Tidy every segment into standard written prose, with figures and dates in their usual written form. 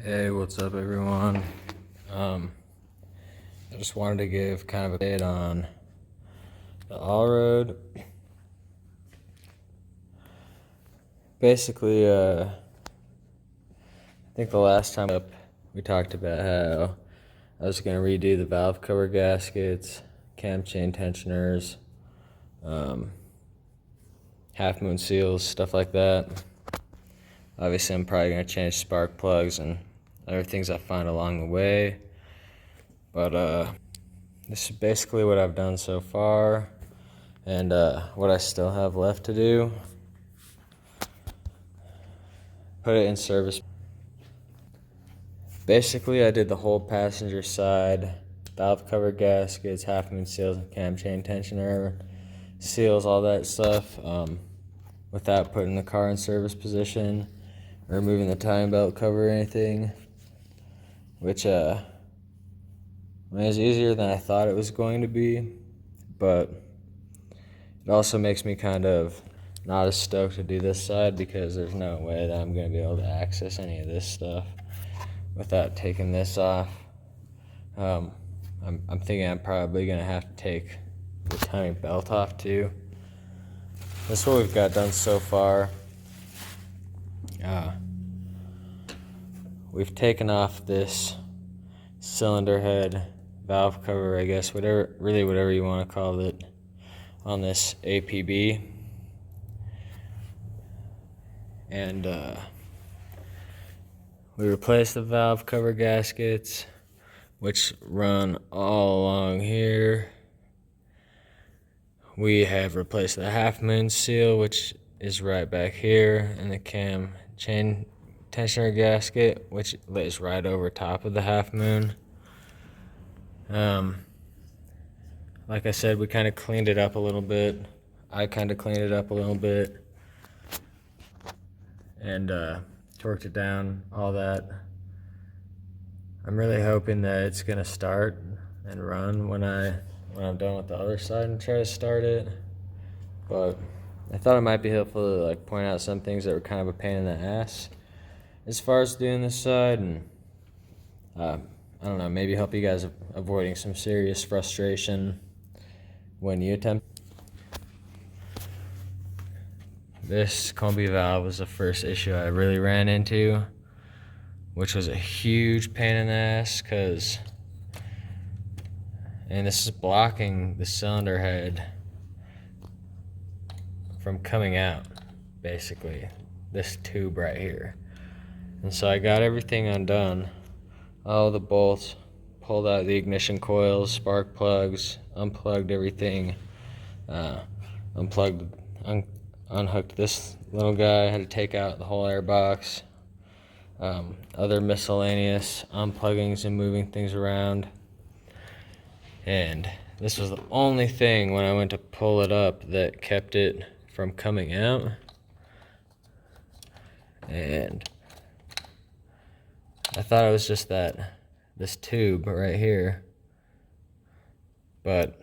Hey, what's up, everyone? I just wanted to give kind of a update on the Allroad. Basically, I think the last time up, we talked about how I was going to redo the valve cover gaskets, cam chain tensioners, half moon seals, stuff like that. Obviously, I'm probably going to change spark plugs and other things I find along the way. But this is basically what I've done so far and what I still have left to do. Put it in service. Basically, I did the whole passenger side, valve cover gaskets, half moon seals, and cam chain tensioner seals, all that stuff, without putting the car in service position or removing the timing belt cover or anything, which it was easier than I thought it was going to be, but it also makes me kind of not as stoked to do this side because there's no way that I'm going to be able to access any of this stuff without taking this off. I'm thinking I'm probably going to have to take the timing belt off too. That's what we've got done so far. We've taken off this cylinder head, valve cover, I guess, whatever you want to call it, on this APB. And we replaced the valve cover gaskets, which run all along here. We have replaced the half moon seal, which is right back here, and the cam chain tensioner gasket, which lays right over top of the half moon. Like I said, we kind of cleaned it up a little bit. I kind of cleaned it up a little bit and torqued it down, all that. I'm really hoping that it's gonna start and run when I'm done with the other side and try to start it. But I thought it might be helpful to point out some things that were kind of a pain in the ass as far as doing this side, and I don't know, maybe help you guys avoiding some serious frustration when you attempt. This Combi valve was the first issue I really ran into, which was a huge pain in the ass and this is blocking the cylinder head from coming out, basically, this tube right here. And so I got everything undone, all the bolts, pulled out the ignition coils, spark plugs, unplugged everything, unhooked this little guy, had to take out the whole air box, other miscellaneous unpluggings and moving things around. And this was the only thing when I went to pull it up that kept it from coming out. And I thought it was just this tube right here. But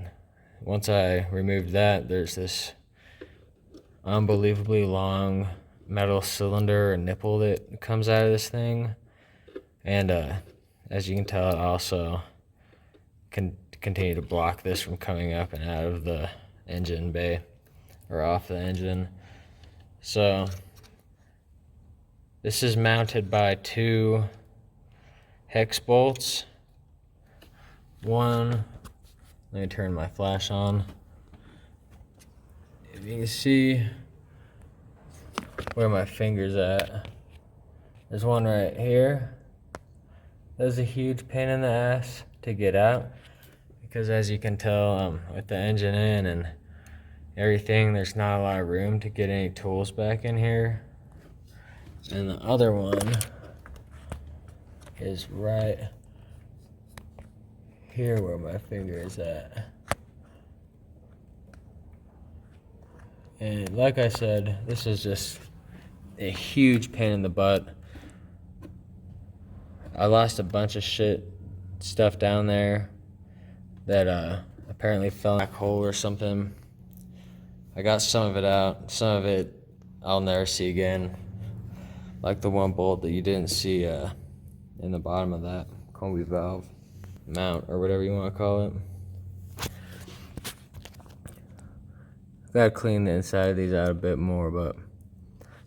once I removed that, there's this unbelievably long metal cylinder or nipple that comes out of this thing. And as you can tell, it also can continue to block this from coming up and out of the engine bay or off the engine. So this is mounted by two hex bolts. One, let me turn my flash on. If you can see where my finger's at, there's one right here. That's a huge pain in the ass to get out because, as you can tell, with the engine in and everything, there's not a lot of room to get any tools back in here. And the other one is right here where my finger is at. And like I said, this is just a huge pain in the butt. I lost a bunch of stuff down there that apparently fell in a hole or something. I got some of it out. Some of it I'll never see again. Like the one bolt that you didn't see in the bottom of that Combi valve mount, or whatever you want to call it. Gotta clean the inside of these out a bit more, but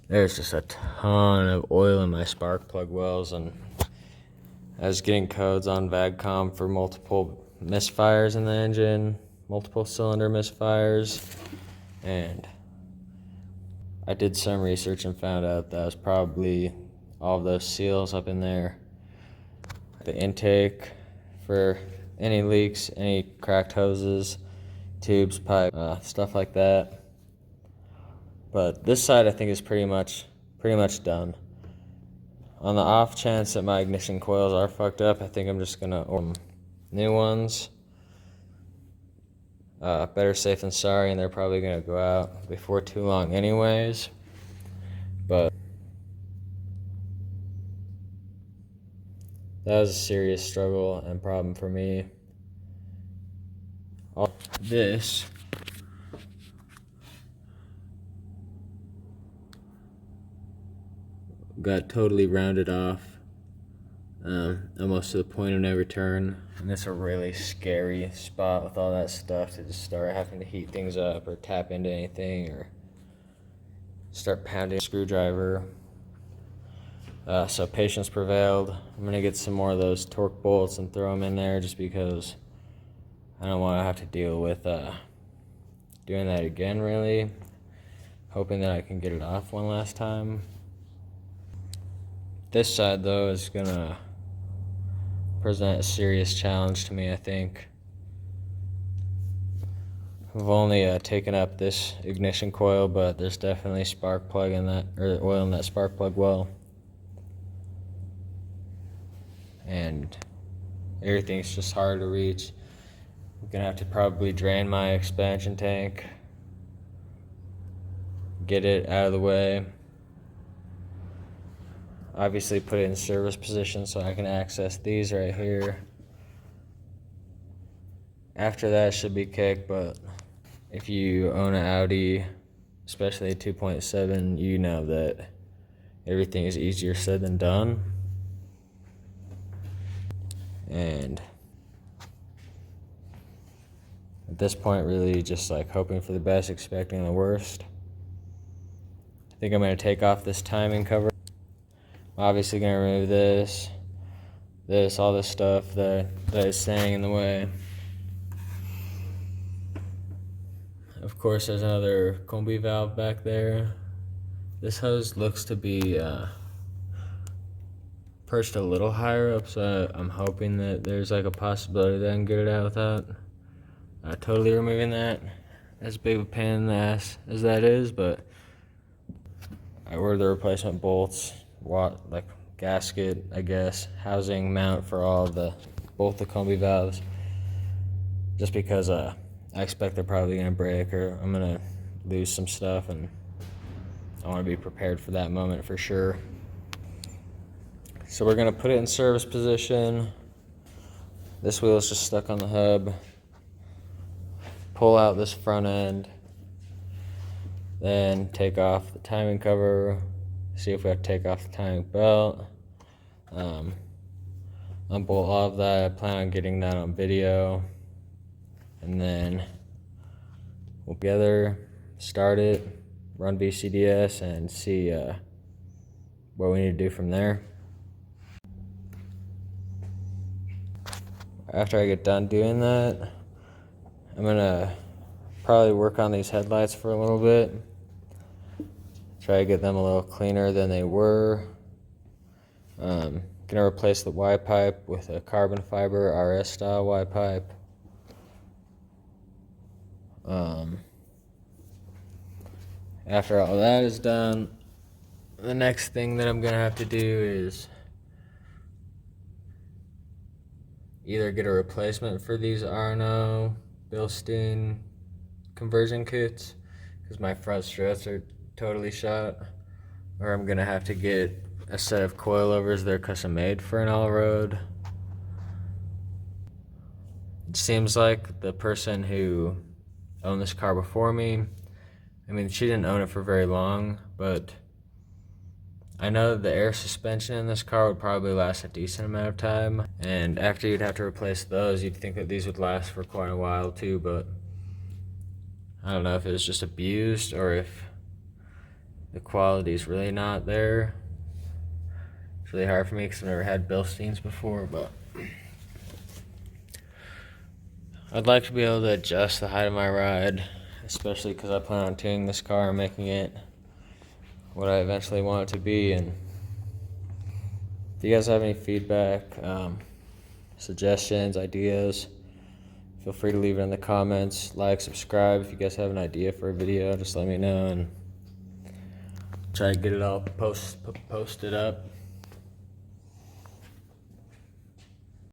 there's just a ton of oil in my spark plug wells, and I was getting codes on VAGCOM for multiple misfires in the engine, multiple cylinder misfires, and I did some research and found out that was probably all of those seals up in there. The intake for any leaks, any cracked hoses, tubes, pipe, stuff like that. But this side I think is pretty much done. On the off chance that my ignition coils are fucked up, I think I'm just gonna order new ones. Better safe than sorry, and they're probably gonna go out before too long anyways. But that was a serious struggle and problem for me. All this got totally rounded off, almost to the point of no return, and it's a really scary spot with all that stuff to just start having to heat things up or tap into anything or start pounding a screwdriver. So patience prevailed. I'm gonna get some more of those torque bolts and throw them in there, just because I don't want to have to deal with doing that again, really. Hoping that I can get it off one last time. This side, though, is gonna present a serious challenge to me, I think. I've only taken up this ignition coil, but there's definitely spark plug in that, or oil in that spark plug well. And everything's just hard to reach. I'm gonna have to probably drain my expansion tank, get it out of the way, obviously put it in service position so I can access these right here. After that, it should be kicked, but if you own an Audi, especially a 2.7, you know that everything is easier said than done. And at this point, really just like hoping for the best, expecting the worst. I think I'm going to take off this timing cover. I'm obviously going to remove all this stuff that is staying in the way. Of course, there's another Combi valve back there. This hose looks to be perched a little higher up, so I'm hoping that there's like a possibility that I can get it out without totally removing that. As big of a pain in the ass as that is, but I ordered the replacement bolts, like gasket, I guess, housing mount for both the Combi valves, just because I expect they're probably gonna break or I'm gonna lose some stuff, and I want to be prepared for that moment for sure. So we're gonna put it in service position. This wheel is just stuck on the hub. Pull out this front end, then take off the timing cover, see if we have to take off the timing belt, unbolt all of that. I plan on getting that on video, and then we'll together start it, run VCDS, and see what we need to do from there. After I get done doing that, I'm gonna probably work on these headlights for a little bit. Try to get them a little cleaner than they were. Gonna replace the Y pipe with a carbon fiber RS style Y pipe. After all that is done, the next thing that I'm gonna have to do is either get a replacement for these R&O Bilstein conversion kits, because my front struts are totally shot, or I'm gonna have to get a set of coilovers that are custom made for an Allroad. It seems like the person who owned this car before me, I mean, she didn't own it for very long, but I know the air suspension in this car would probably last a decent amount of time, and after you'd have to replace those, you'd think that these would last for quite a while too, but I don't know if it was just abused or if the quality's really not there. It's really hard for me because I've never had Bilsteins before, but I'd like to be able to adjust the height of my ride, especially because I plan on tuning this car and making it what I eventually want it to be. And if you guys have any feedback, suggestions, ideas, feel free to leave it in the comments. Like, subscribe. If you guys have an idea for a video, just let me know and try to get it all posted up.